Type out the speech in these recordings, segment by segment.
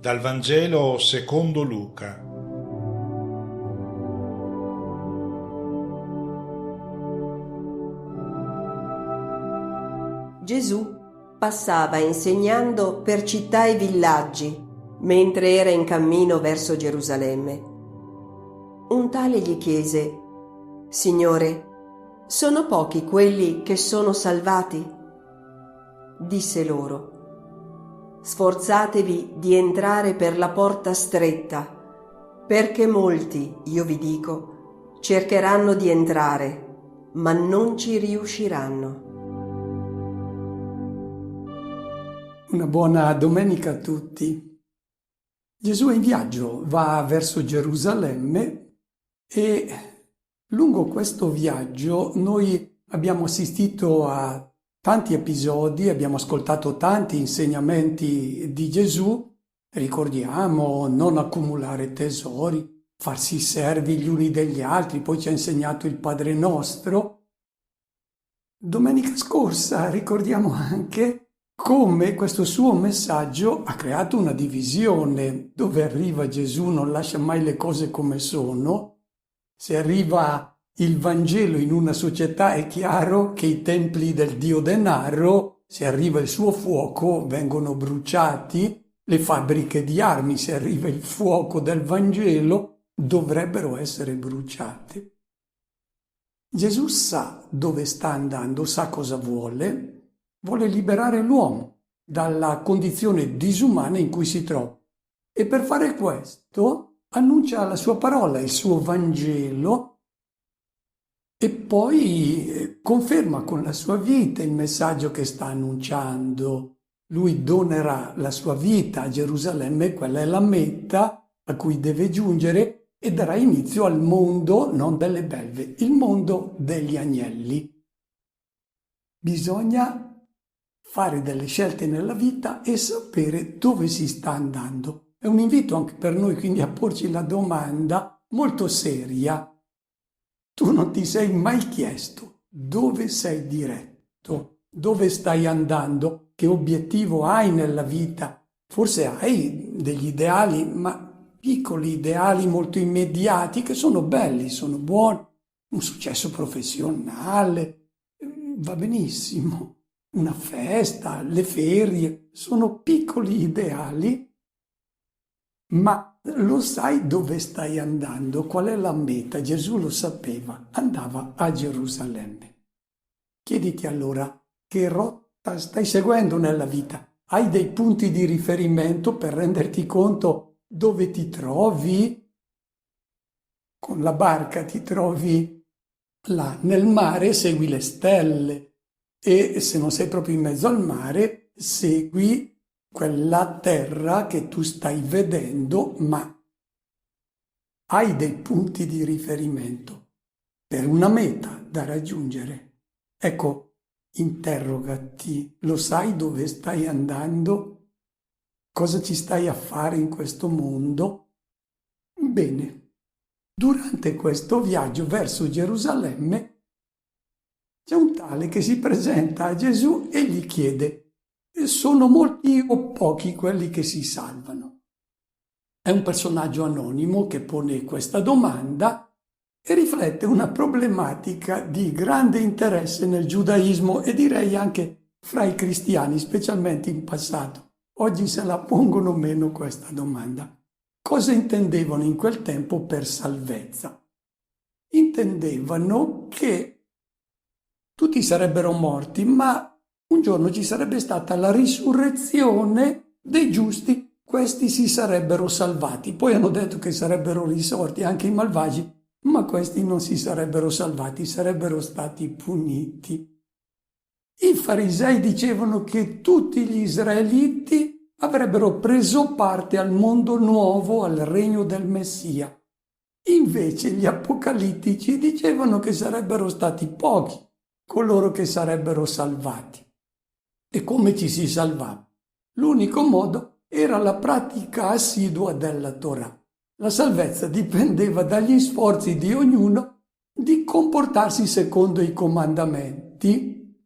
Dal Vangelo secondo Luca. Gesù passava insegnando per città e villaggi mentre era in cammino verso Gerusalemme. Un tale gli chiese: «Signore, sono pochi quelli che sono salvati?» Disse loro: «Sforzatevi di entrare per la porta stretta, perché molti, io vi dico, cercheranno di entrare, ma non ci riusciranno». Una buona domenica a tutti. Gesù è in viaggio, va verso Gerusalemme e lungo questo viaggio noi abbiamo assistito a tanti episodi, abbiamo ascoltato tanti insegnamenti di Gesù. Ricordiamo non accumulare tesori, farsi servi gli uni degli altri, poi ci ha insegnato il Padre Nostro. Domenica scorsa ricordiamo anche come questo suo messaggio ha creato una divisione. Dove arriva Gesù non lascia mai le cose come sono. Se arriva il Vangelo in una società è chiaro che i templi del dio denaro, se arriva il suo fuoco, vengono bruciati. Le fabbriche di armi, se arriva il fuoco del Vangelo, dovrebbero essere bruciate. Gesù sa dove sta andando, sa cosa vuole liberare l'uomo dalla condizione disumana in cui si trova. E per fare questo annuncia la sua parola, il suo Vangelo, e poi conferma con la sua vita il messaggio che sta annunciando. Lui donerà la sua vita a Gerusalemme, quella è la meta a cui deve giungere, e darà inizio al mondo non delle belve, il mondo degli agnelli. Bisogna fare delle scelte nella vita e sapere dove si sta andando. È un invito anche per noi quindi a porci la domanda molto seria. Tu non ti sei mai chiesto dove sei diretto, dove stai andando, che obiettivo hai nella vita? Forse hai degli ideali, ma piccoli ideali molto immediati che sono belli, sono buoni, un successo professionale, va benissimo. Una festa, le ferie, sono piccoli ideali, ma lo sai dove stai andando? Qual è la meta? Gesù lo sapeva, andava a Gerusalemme. Chiediti allora che rotta stai seguendo nella vita. Hai dei punti di riferimento per renderti conto dove ti trovi? Con la barca ti trovi là nel mare, segui le stelle. E se non sei proprio in mezzo al mare, segui quella terra che tu stai vedendo, ma hai dei punti di riferimento per una meta da raggiungere. Ecco, interrogati, lo sai dove stai andando? Cosa ci stai a fare in questo mondo? Bene, durante questo viaggio verso Gerusalemme c'è un tale che si presenta a Gesù e gli chiede: sono molti o pochi quelli che si salvano? È un personaggio anonimo che pone questa domanda e riflette una problematica di grande interesse nel giudaismo e direi anche fra i cristiani, specialmente in passato. Oggi se la pongono meno questa domanda. Cosa intendevano in quel tempo per salvezza? Intendevano che tutti sarebbero morti, ma un giorno ci sarebbe stata la risurrezione dei giusti, questi si sarebbero salvati. Poi hanno detto che sarebbero risorti anche i malvagi, ma questi non si sarebbero salvati, sarebbero stati puniti. I farisei dicevano che tutti gli israeliti avrebbero preso parte al mondo nuovo, al regno del Messia. Invece gli apocalittici dicevano che sarebbero stati pochi coloro che sarebbero salvati. E come ci si salvava? L'unico modo era la pratica assidua della Torah. La salvezza dipendeva dagli sforzi di ognuno di comportarsi secondo i comandamenti.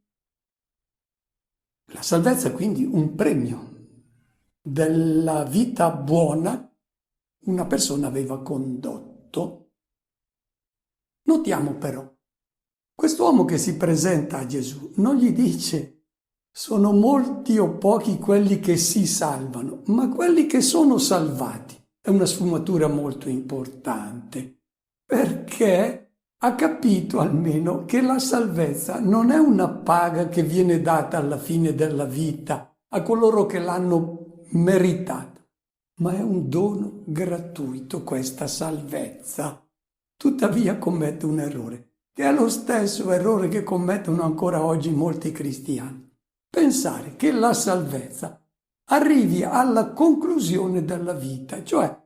La salvezza quindi un premio. della vita buona una persona aveva condotto. Notiamo però, quest'uomo che si presenta a Gesù non gli dice sono molti o pochi quelli che si salvano, ma quelli che sono salvati. È una sfumatura molto importante, perché ha capito almeno che la salvezza non è una paga che viene data alla fine della vita a coloro che l'hanno meritata, ma è un dono gratuito questa salvezza. Tuttavia commette un errore, che è lo stesso errore che commettono ancora oggi molti cristiani. Pensare che la salvezza arrivi alla conclusione della vita, cioè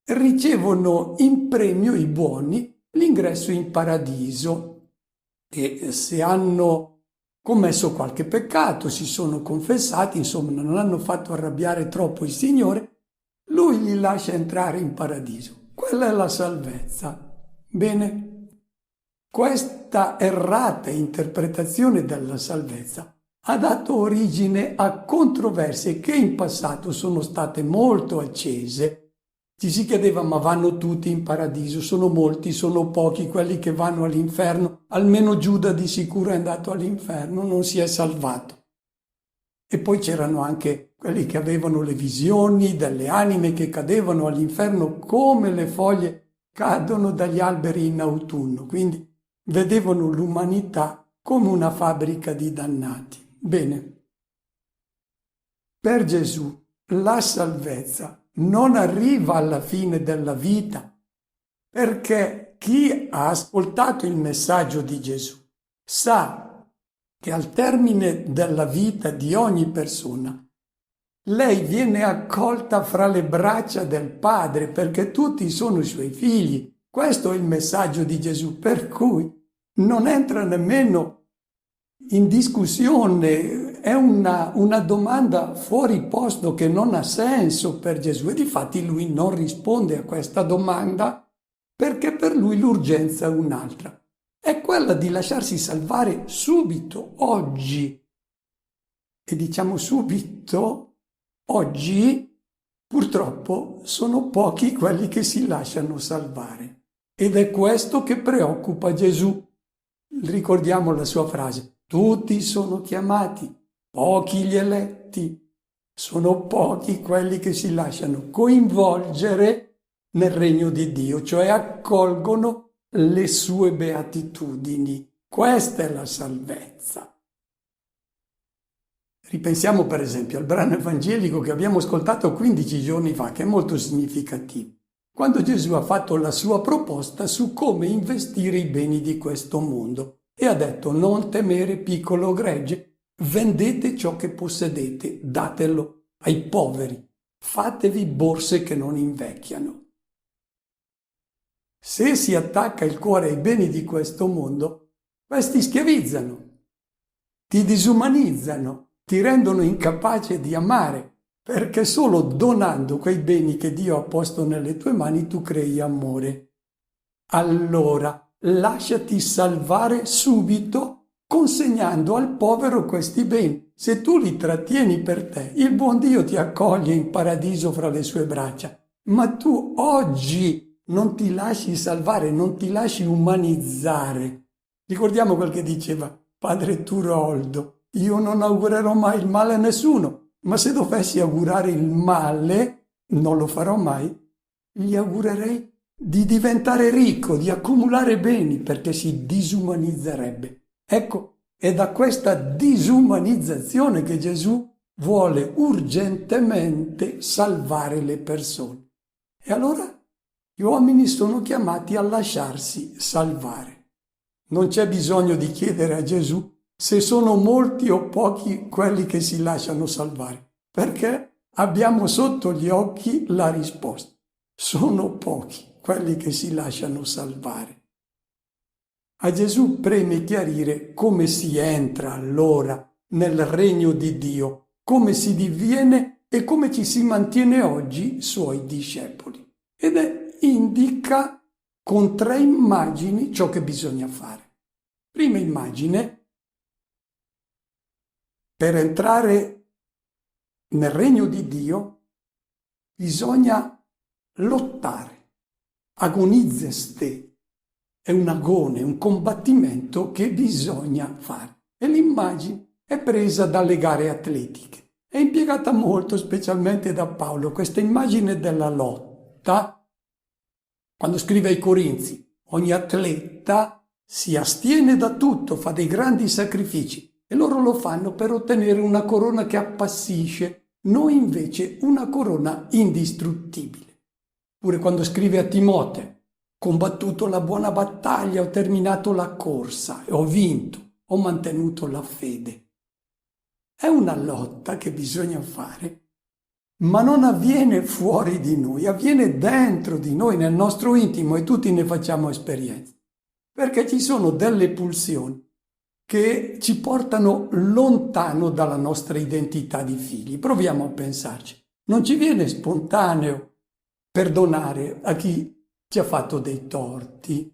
ricevono in premio i buoni l'ingresso in paradiso e se hanno commesso qualche peccato, si sono confessati, insomma non hanno fatto arrabbiare troppo il Signore, Lui li lascia entrare in paradiso. Quella è la salvezza. Bene, questa errata interpretazione della salvezza ha dato origine a controversie che in passato sono state molto accese. Ci si chiedeva, ma vanno tutti in paradiso? Sono molti, sono pochi quelli che vanno all'inferno? Almeno Giuda di sicuro è andato all'inferno, non si è salvato. E poi c'erano anche quelli che avevano le visioni delle anime che cadevano all'inferno come le foglie cadono dagli alberi in autunno, quindi vedevano l'umanità come una fabbrica di dannati. Bene, per Gesù la salvezza non arriva alla fine della vita, perché chi ha ascoltato il messaggio di Gesù sa che al termine della vita di ogni persona lei viene accolta fra le braccia del Padre, perché tutti sono i suoi figli. Questo è il messaggio di Gesù, per cui non entra nemmeno in discussione, è una domanda fuori posto che non ha senso per Gesù e difatti lui non risponde a questa domanda perché per lui l'urgenza è un'altra, è quella di lasciarsi salvare subito, oggi. E diciamo subito, oggi purtroppo sono pochi quelli che si lasciano salvare ed è questo che preoccupa Gesù. Ricordiamo la sua frase. Tutti sono chiamati, pochi gli eletti, sono pochi quelli che si lasciano coinvolgere nel regno di Dio, cioè accolgono le sue beatitudini. Questa è la salvezza. Ripensiamo per esempio al brano evangelico che abbiamo ascoltato 15 giorni fa, che è molto significativo, quando Gesù ha fatto la sua proposta su come investire i beni di questo mondo. E ha detto, non temere piccolo gregge, vendete ciò che possedete, datelo ai poveri, fatevi borse che non invecchiano. Se si attacca il cuore ai beni di questo mondo, questi schiavizzano, ti disumanizzano, ti rendono incapace di amare, perché solo donando quei beni che Dio ha posto nelle tue mani tu crei amore. Allora, lasciati salvare subito consegnando al povero questi beni. Se tu li trattieni per te, il buon Dio ti accoglie in paradiso fra le sue braccia. Ma tu oggi non ti lasci salvare, non ti lasci umanizzare. Ricordiamo quel che diceva padre Turoldo. Io non augurerò mai il male a nessuno, ma se dovessi augurare il male, non lo farò mai, gli augurerei di diventare ricco, di accumulare beni, perché si disumanizzerebbe. Ecco, è da questa disumanizzazione che Gesù vuole urgentemente salvare le persone. E allora gli uomini sono chiamati a lasciarsi salvare. Non c'è bisogno di chiedere a Gesù se sono molti o pochi quelli che si lasciano salvare, perché abbiamo sotto gli occhi la risposta. Sono pochi quelli che si lasciano salvare. A Gesù preme chiarire come si entra allora nel regno di Dio, come si diviene e come ci si mantiene oggi suoi discepoli. Ed indica con 3 immagini ciò che bisogna fare. Prima immagine, per entrare Nel regno di Dio bisogna lottare. Agonizzeste è un agone, un combattimento che bisogna fare. E l'immagine è presa dalle gare atletiche. È impiegata molto, specialmente da Paolo, questa immagine della lotta. Quando scrive ai Corinzi, ogni atleta si astiene da tutto, fa dei grandi sacrifici, e loro lo fanno per ottenere una corona che appassisce, noi invece una corona indistruttibile. Pure quando scrive a Timoteo, ho combattuto la buona battaglia, ho terminato la corsa e ho vinto, ho mantenuto la fede. È una lotta che bisogna fare, ma non avviene fuori di noi, avviene dentro di noi, nel nostro intimo, e tutti ne facciamo esperienza. Perché ci sono delle pulsioni che ci portano lontano dalla nostra identità di figli. Proviamo a pensarci. Non ci viene spontaneo perdonare a chi ci ha fatto dei torti,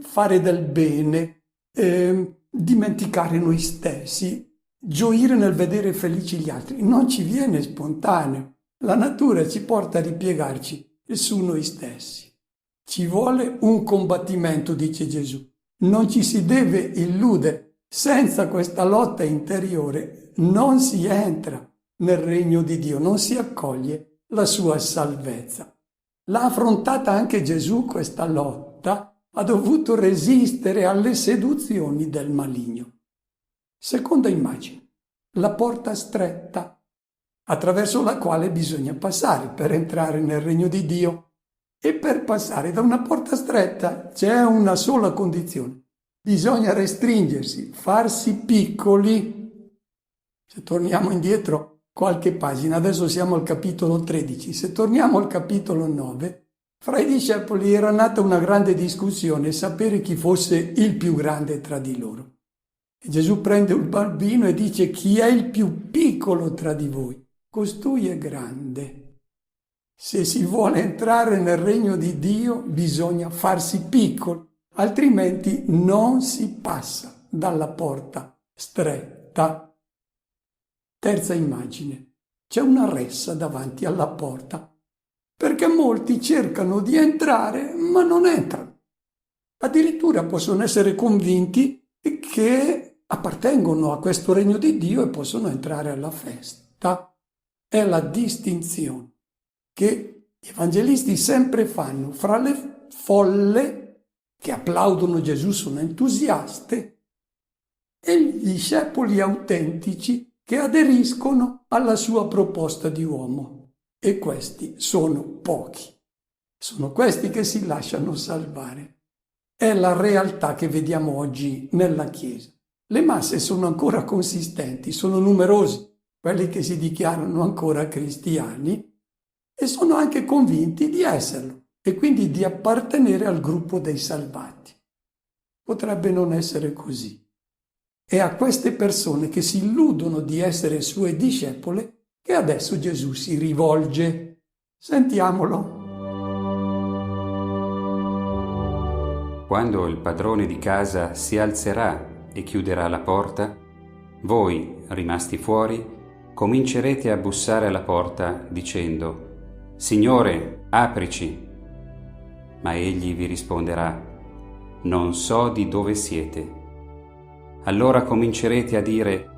fare del bene, dimenticare noi stessi, gioire nel vedere felici gli altri. Non ci viene spontaneo. La natura ci porta a ripiegarci su noi stessi. Ci vuole un combattimento, dice Gesù. Non ci si deve illudere. Senza questa lotta interiore non si entra nel regno di Dio, non si accoglie la sua salvezza. L'ha affrontata anche Gesù questa lotta, ha dovuto resistere alle seduzioni del maligno. Seconda immagine, la porta stretta, attraverso la quale bisogna passare per entrare nel regno di Dio. E per passare da una porta stretta c'è una sola condizione. Bisogna restringersi, farsi piccoli. Se torniamo indietro qualche pagina, adesso siamo al capitolo 13, se torniamo al capitolo 9, fra i discepoli era nata una grande discussione, sapere chi fosse il più grande tra di loro. E Gesù prende un bambino e dice: chi è il più piccolo tra di voi? Costui è grande. Se si vuole entrare nel regno di Dio bisogna farsi piccoli, altrimenti non si passa dalla porta stretta. Terza immagine. C'è una ressa davanti alla porta, perché molti cercano di entrare ma non entrano. Addirittura possono essere convinti che appartengono a questo regno di Dio e possono entrare alla festa. È la distinzione che gli evangelisti sempre fanno fra le folle che applaudono Gesù, sono entusiaste, e gli discepoli autentici che aderiscono alla sua proposta di uomo. E questi sono pochi. Sono questi che si lasciano salvare. È la realtà che vediamo oggi nella Chiesa. Le masse sono ancora consistenti, sono numerosi, quelli che si dichiarano ancora cristiani, e sono anche convinti di esserlo, e quindi di appartenere al gruppo dei salvati. Potrebbe non essere così. È a queste persone che si illudono di essere sue discepole che adesso Gesù si rivolge. Sentiamolo. Quando il padrone di casa si alzerà e chiuderà la porta, voi, rimasti fuori, comincerete a bussare alla porta dicendo: Signore, aprici. Ma egli vi risponderà: non so di dove siete. Allora comincerete a dire: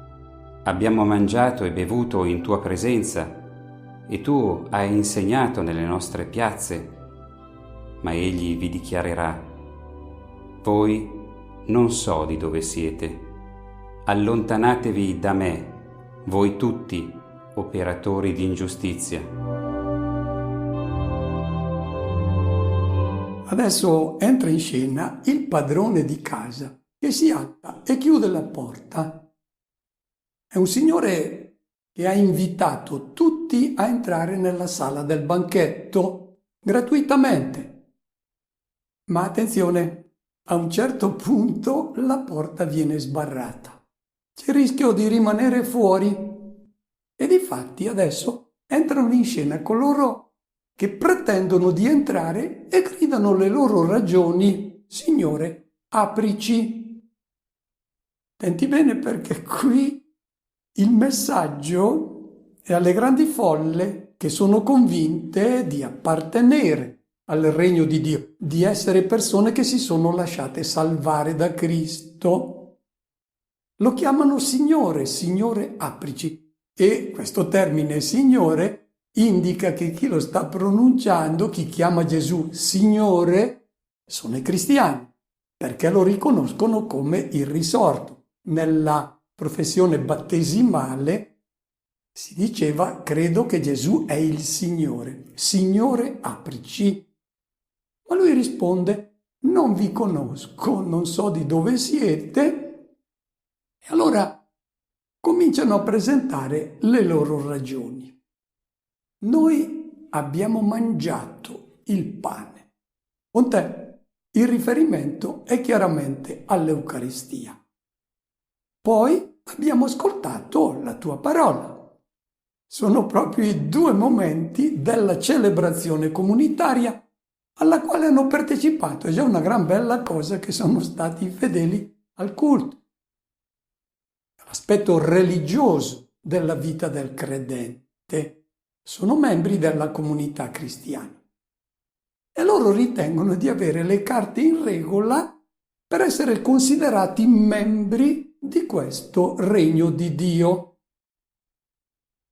abbiamo mangiato e bevuto in tua presenza, e tu hai insegnato nelle nostre piazze. Ma egli vi dichiarerà: voi non so di dove siete. Allontanatevi da me, voi tutti, operatori di ingiustizia. Adesso entra in scena il padrone di casa che si alza e chiude la porta. È un signore che ha invitato tutti a entrare nella sala del banchetto gratuitamente. Ma attenzione, a un certo punto la porta viene sbarrata. C'è il rischio di rimanere fuori. E difatti adesso entrano in scena coloro che pretendono di entrare e gridano le loro ragioni: Signore, aprici. Senti bene, perché qui il messaggio e alle grandi folle che sono convinte di appartenere al regno di Dio, di essere persone che si sono lasciate salvare da Cristo. Lo chiamano Signore, Signore aprici. E questo termine Signore indica che chi lo sta pronunciando, chi chiama Gesù Signore, sono i cristiani, perché lo riconoscono come il risorto. Nella professione battesimale si diceva: credo che Gesù è il Signore, Signore aprici. Ma lui risponde: non vi conosco, non so di dove siete. E allora cominciano a presentare le loro ragioni. Noi abbiamo mangiato il pane. Con te il riferimento è chiaramente all'Eucaristia. Poi abbiamo ascoltato la tua parola. Sono proprio i due momenti della celebrazione comunitaria alla quale hanno partecipato. È già una gran bella cosa che sono stati fedeli al culto. L'aspetto religioso della vita del credente. Sono membri della comunità cristiana. E loro ritengono di avere le carte in regola per essere considerati membri di questo regno di Dio.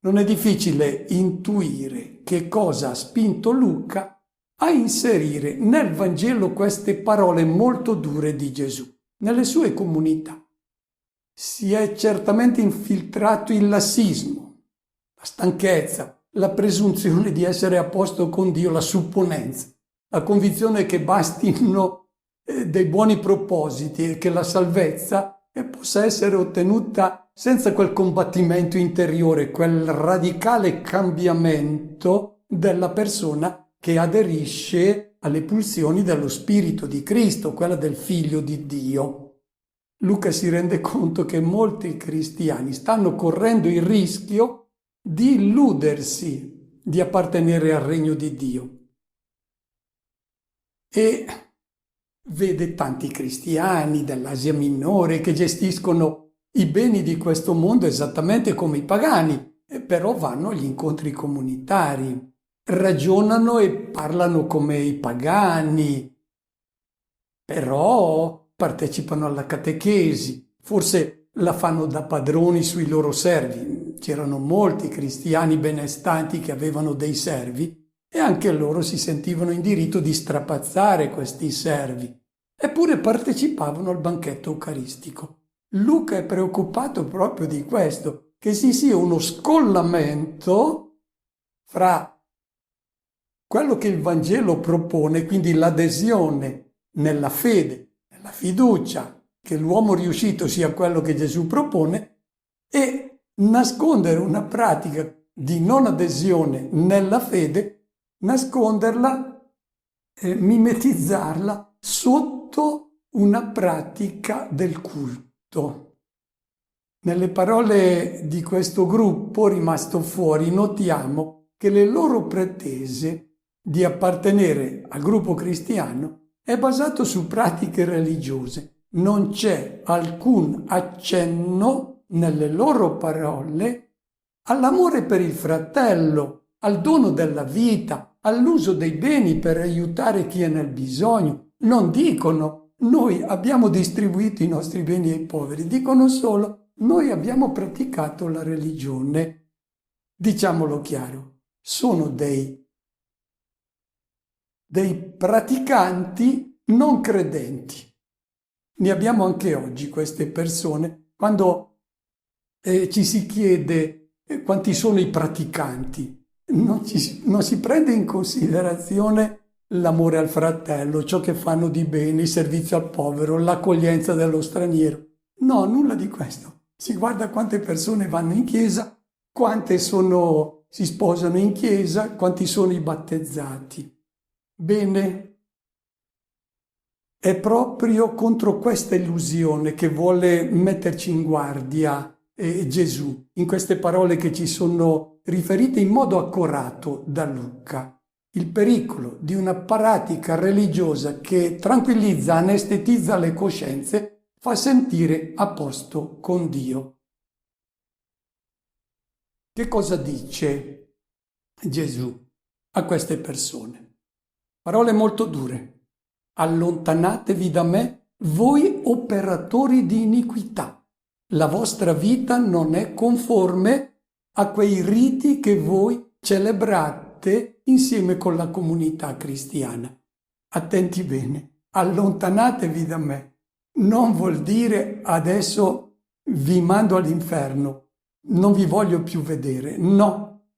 Non è difficile intuire che cosa ha spinto Luca a inserire nel Vangelo queste parole molto dure di Gesù, nelle sue comunità. Si è certamente infiltrato il lassismo, la stanchezza, la presunzione di essere a posto con Dio, la supponenza, la convinzione che bastino dei buoni propositi e che la salvezza possa essere ottenuta senza quel combattimento interiore, quel radicale cambiamento della persona che aderisce alle pulsioni dello Spirito di Cristo, quella del Figlio di Dio. Luca si rende conto che molti cristiani stanno correndo il rischio di illudersi di appartenere al regno di Dio. E vede tanti cristiani dell'Asia Minore che gestiscono i beni di questo mondo esattamente come i pagani, però vanno agli incontri comunitari, ragionano e parlano come i pagani, però partecipano alla catechesi, forse la fanno da padroni sui loro servi. C'erano molti cristiani benestanti che avevano dei servi e anche loro si sentivano in diritto di strapazzare questi servi, eppure partecipavano al banchetto eucaristico. Luca è preoccupato proprio di questo, che ci sia uno scollamento fra quello che il Vangelo propone, quindi l'adesione nella fede, nella fiducia che l'uomo riuscito sia quello che Gesù propone, e nascondere una pratica di non adesione nella fede, nasconderla, mimetizzarla sotto una pratica del culto. Nelle parole di questo gruppo rimasto fuori notiamo che le loro pretese di appartenere al gruppo cristiano è basato su pratiche religiose. Non c'è alcun accenno nelle loro parole all'amore per il fratello, al dono della vita, all'uso dei beni per aiutare chi è nel bisogno. Non dicono: noi abbiamo distribuito i nostri beni ai poveri, dicono solo: noi abbiamo praticato la religione. Diciamolo chiaro, sono dei praticanti non credenti. Ne abbiamo anche oggi queste persone. Quando ci si chiede quanti sono i praticanti, non si prende in considerazione l'amore al fratello, ciò che fanno di bene, il servizio al povero, l'accoglienza dello straniero. No, nulla di questo. Si guarda quante persone vanno in chiesa, quante si sposano in chiesa, quanti sono i battezzati. Bene, è proprio contro questa illusione che vuole metterci in guardia Gesù, in queste parole che ci sono riferite in modo accorato da Luca. Il pericolo di una pratica religiosa che tranquillizza, anestetizza le coscienze, fa sentire a posto con Dio. Che cosa dice Gesù a queste persone? Parole molto dure. Allontanatevi da me, voi operatori di iniquità. La vostra vita non è conforme a quei riti che voi celebrate insieme con la comunità cristiana. Attenti bene, allontanatevi da me. Non vuol dire adesso vi mando all'inferno, non vi voglio più vedere. No,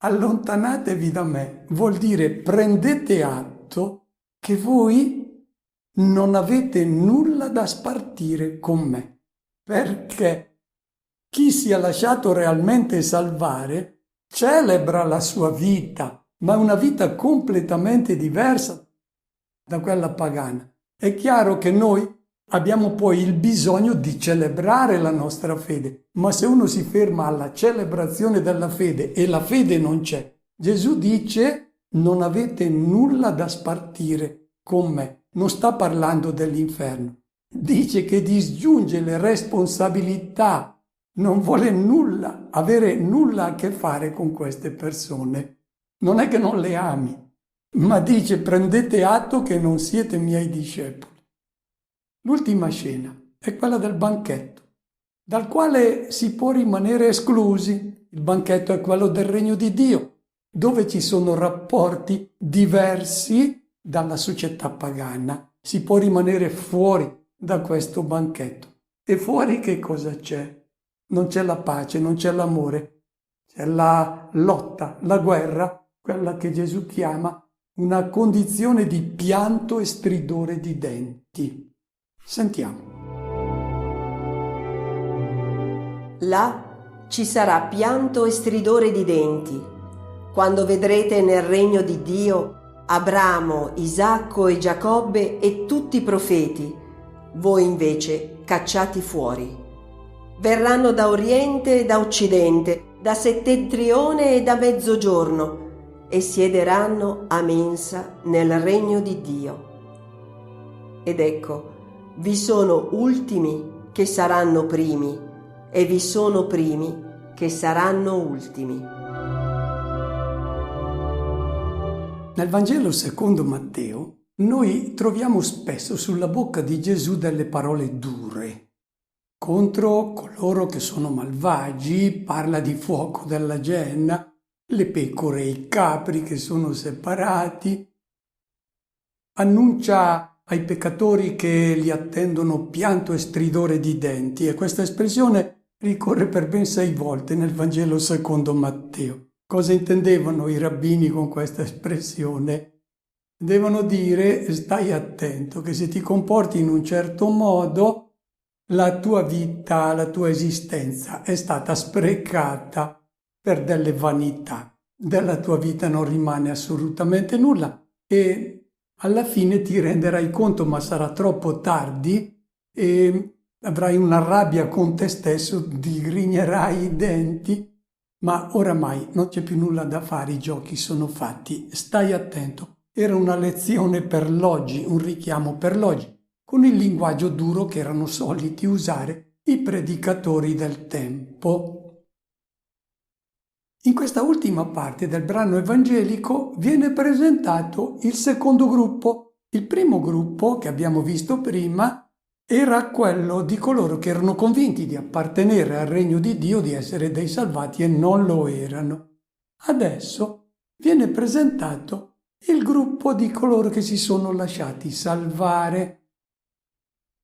allontanatevi da me vuol dire prendete atto che voi non avete nulla da spartire con me. Perché chi si è lasciato realmente salvare celebra la sua vita, ma una vita completamente diversa da quella pagana. È chiaro che noi abbiamo poi il bisogno di celebrare la nostra fede, ma se uno si ferma alla celebrazione della fede e la fede non c'è, Gesù dice non avete nulla da spartire con me. Non sta parlando dell'inferno. Dice che disgiunge le responsabilità, non vuole avere nulla a che fare con queste persone. Non è che non le ami, ma dice prendete atto che non siete miei discepoli. L'ultima scena è quella del banchetto, dal quale si può rimanere esclusi. Il banchetto è quello del regno di Dio, dove ci sono rapporti diversi dalla società pagana. Si può rimanere fuori da questo banchetto. E fuori che cosa c'è? Non c'è la pace, non c'è l'amore, c'è la lotta, la guerra, quella che Gesù chiama una condizione di pianto e stridore di denti. Sentiamo. Là ci sarà pianto e stridore di denti, quando vedrete nel regno di Dio Abramo, Isacco e Giacobbe e tutti i profeti, voi invece cacciati fuori. Verranno da oriente e da occidente, da settentrione e da mezzogiorno, e siederanno a mensa nel regno di Dio. Ed ecco, vi sono ultimi che saranno primi, e vi sono primi che saranno ultimi. Nel Vangelo secondo Matteo noi troviamo spesso sulla bocca di Gesù delle parole dure. Contro coloro che sono malvagi parla di fuoco della genna, le pecore e i capri che sono separati. Annuncia ai peccatori che li attendono pianto e stridore di denti, e questa espressione ricorre per ben 6 volte nel Vangelo secondo Matteo. Cosa intendevano i rabbini con questa espressione? Devono dire stai attento che se ti comporti in un certo modo la tua vita, la tua esistenza è stata sprecata per delle vanità. Della tua vita non rimane assolutamente nulla e alla fine ti renderai conto, ma sarà troppo tardi e avrai una rabbia con te stesso, digrinerai i denti, ma oramai non c'è più nulla da fare, i giochi sono fatti, stai attento. Era una lezione per l'oggi, un richiamo per l'oggi, con il linguaggio duro che erano soliti usare i predicatori del tempo. In questa ultima parte del brano evangelico viene presentato il secondo gruppo. Il primo gruppo, che abbiamo visto prima, era quello di coloro che erano convinti di appartenere al regno di Dio, di essere dei salvati, e non lo erano. Adesso viene presentato il gruppo di coloro che si sono lasciati salvare.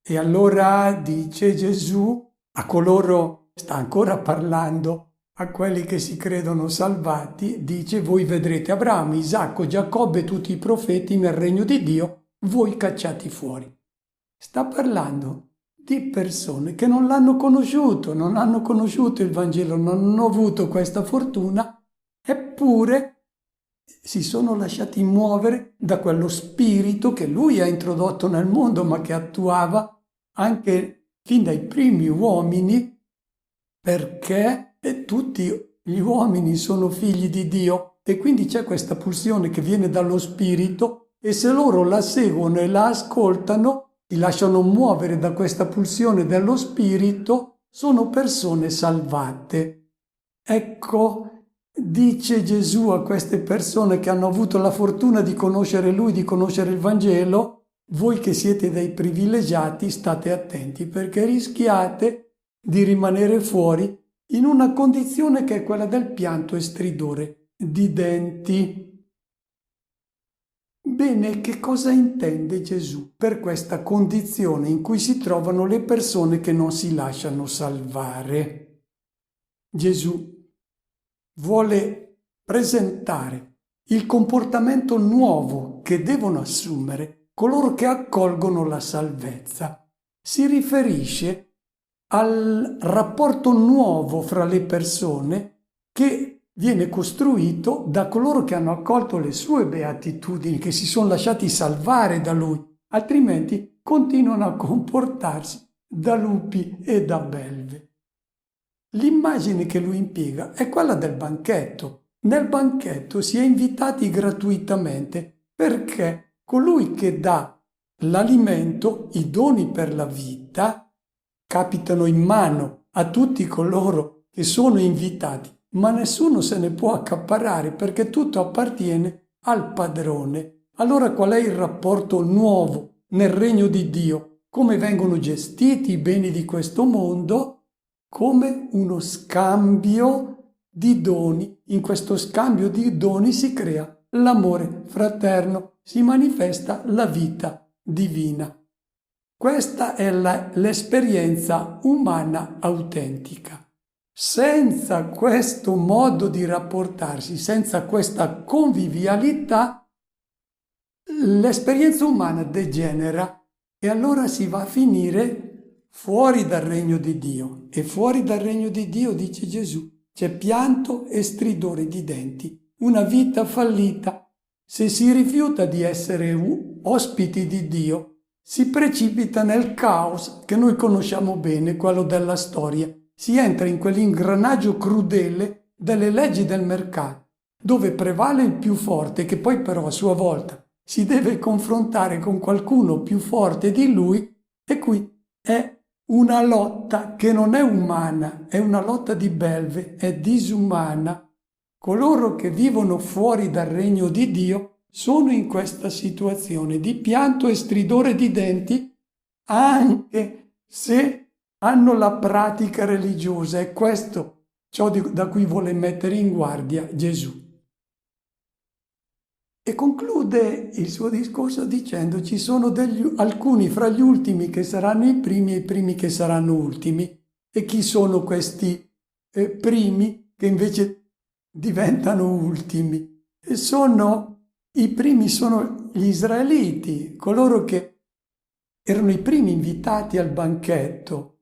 E allora dice Gesù a coloro, sta ancora parlando, a quelli che si credono salvati, dice voi vedrete Abramo, Isacco, Giacobbe e tutti i profeti nel regno di Dio, voi cacciati fuori. Sta parlando di persone che non l'hanno conosciuto, non hanno conosciuto il Vangelo, non hanno avuto questa fortuna, eppure si sono lasciati muovere da quello spirito che lui ha introdotto nel mondo, ma che attuava anche fin dai primi uomini, perché tutti gli uomini sono figli di Dio e quindi c'è questa pulsione che viene dallo spirito, e se loro la seguono e la ascoltano, si lasciano muovere da questa pulsione dello spirito, sono persone salvate. Ecco, dice Gesù a queste persone che hanno avuto la fortuna di conoscere Lui, di conoscere il Vangelo: voi che siete dei privilegiati state attenti, perché rischiate di rimanere fuori in una condizione che è quella del pianto e stridore di denti. Bene, che cosa intende Gesù per questa condizione in cui si trovano le persone che non si lasciano salvare? Gesù vuole presentare il comportamento nuovo che devono assumere coloro che accolgono la salvezza. Si riferisce al rapporto nuovo fra le persone che viene costruito da coloro che hanno accolto le sue beatitudini, che si sono lasciati salvare da Lui, altrimenti continuano a comportarsi da lupi e da belve. L'immagine che Lui impiega è quella del banchetto. Nel banchetto si è invitati gratuitamente perché colui che dà l'alimento, i doni per la vita, capitano in mano a tutti coloro che sono invitati, ma nessuno se ne può accaparrare perché tutto appartiene al padrone. Allora qual è il rapporto nuovo nel regno di Dio? Come vengono gestiti i beni di questo mondo? Come uno scambio di doni. In questo scambio di doni si crea l'amore fraterno, si manifesta la vita divina. Questa è l'esperienza umana autentica. Senza questo modo di rapportarsi, senza questa convivialità, l'esperienza umana degenera e allora si va a finire fuori dal regno di Dio. E fuori dal regno di Dio, dice Gesù, c'è pianto e stridore di denti, una vita fallita. Se si rifiuta di essere ospiti di Dio, si precipita nel caos che noi conosciamo bene, quello della storia. Si entra in quell'ingranaggio crudele delle leggi del mercato, dove prevale il più forte, che poi però a sua volta si deve confrontare con qualcuno più forte di lui, e qui è una lotta che non è umana, è una lotta di belve, è disumana. Coloro che vivono fuori dal regno di Dio sono in questa situazione di pianto e stridore di denti, anche se hanno la pratica religiosa. È questo ciò da cui vuole mettere in guardia Gesù. E conclude il suo discorso dicendo: ci sono alcuni fra gli ultimi che saranno i primi e i primi che saranno ultimi. E chi sono questi primi che invece diventano ultimi? I primi sono gli israeliti, coloro che erano i primi invitati al banchetto.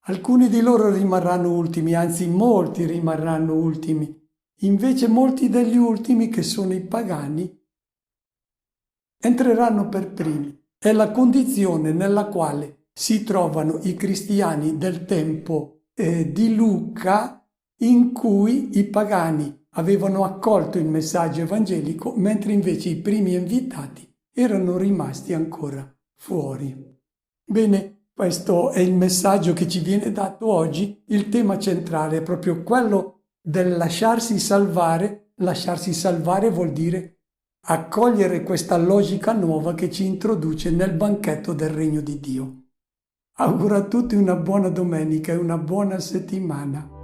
Alcuni di loro rimarranno ultimi, anzi molti rimarranno ultimi. Invece molti degli ultimi, che sono i pagani, entreranno per primi. È la condizione nella quale si trovano i cristiani del tempo di Luca, in cui i pagani avevano accolto il messaggio evangelico, mentre invece i primi invitati erano rimasti ancora fuori. Bene, questo è il messaggio che ci viene dato oggi. Il tema centrale è proprio quello del lasciarsi salvare. Lasciarsi salvare vuol dire accogliere questa logica nuova che ci introduce nel banchetto del regno di Dio. Auguro a tutti una buona domenica e una buona settimana.